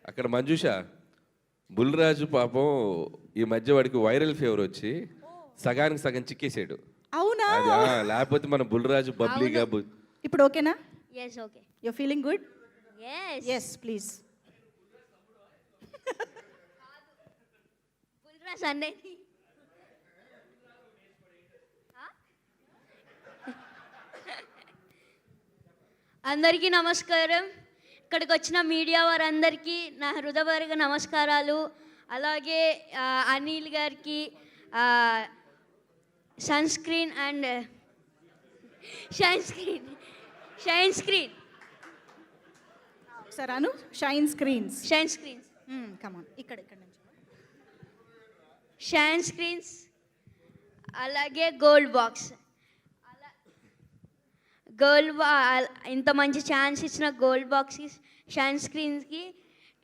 అక్కడ మంజుష బుల్రాజు పాపం ఈ మధ్య వాడికి వైరల్ ఫీవర్ వచ్చి సగానికి సగం చిక్కేసాడు. అవునా? లేకపోతే మన బుల్రాజు బబ్లీగా ఇప్పుడు ఓకేనా? yes okay you feeling good? yes please. Bulraj అన్నయ్య అందరికీ నమస్కారం. ఇక్కడికి వచ్చిన మీడియా వారందరికీ నా హృదయపూర్వక నమస్కారాలు. అలాగే అనిల్ గారికి sun screen and shine screen సరే అను, షైన్ స్క్రీన్స్ కమాన్ ఇక్కడ నుంచి షైన్ స్క్రీన్స్ అలాగే గోల్డ్ బాక్స్ ఇంత మంచి ఛాన్స్ ఇచ్చిన గోల్డ్ బాక్స్కి షైన్ స్క్రీన్స్కి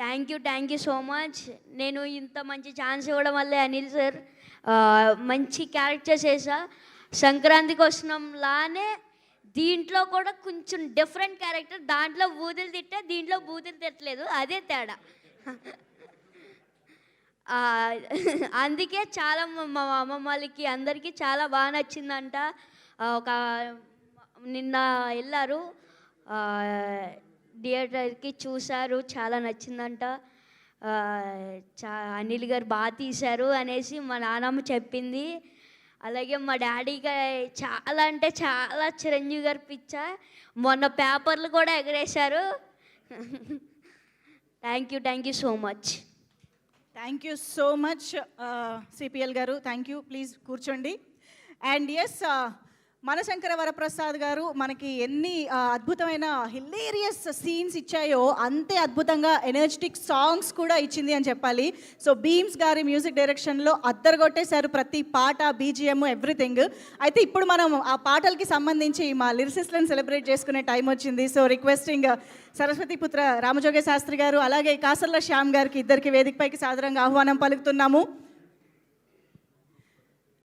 థ్యాంక్ యూ సో మచ్. నేను ఇంత మంచి ఛాన్స్ ఇవ్వడం వల్లే అనిల్ సార్ మంచి క్యారెక్టర్స్ వేసా. సంక్రాంతికి వస్తున్నాంలానే దీంట్లో కూడా కొంచెం డిఫరెంట్ క్యారెక్టర్. దాంట్లో బూతులు తిట్టే, దీంట్లో బూతులు తిట్టలేదు, అదే తేడా. అందుకే చాలా మా అమ్మమ్మ వాళ్ళకి అందరికీ చాలా బాగా నచ్చిందంట. ఒక నిన్న వెళ్ళారు థియేటర్కి, చూశారు, చాలా నచ్చిందంట. అనిల్ గారు బాగా తీశారు అనేసి మా నాన్నమ్మ చెప్పింది. అలాగే మా డాడీగా చాలా అంటే చాలా చిరంజీవి గారు పిచ్చ. మొన్న పేపర్లు కూడా ఎగరేశారు. Thank you so much. Thank you so much CPL గారు, థ్యాంక్ యూ. ప్లీజ్ కూర్చోండి. అండ్ ఎస్, మనశంకర వరప్రసాద్ గారు మనకి ఎన్ని అద్భుతమైన హిలేరియస్ సీన్స్ ఇచ్చాయో అంతే అద్భుతంగా ఎనర్జెటిక్ సాంగ్స్ కూడా ఇచ్చింది అని చెప్పాలి. సో బీమ్స్ గారి మ్యూజిక్ డైరెక్షన్లో అద్దరగొట్టేశారు ప్రతి పాట, బీజిఎం, ఎవ్రీథింగ్. అయితే ఇప్పుడు మనం ఆ పాటలకి సంబంధించి మా లిరిసిస్ట్లను సెలబ్రేట్ చేసుకునే టైం వచ్చింది. సో రిక్వెస్టింగ్ సరస్వతి పుత్ర రామజోగే శాస్త్రి గారు అలాగే కాసర్ల శ్యామ్ గారికి, ఇద్దరికి వేదికపైకి సాదరంగా ఆహ్వానం పలుకుతున్నాము.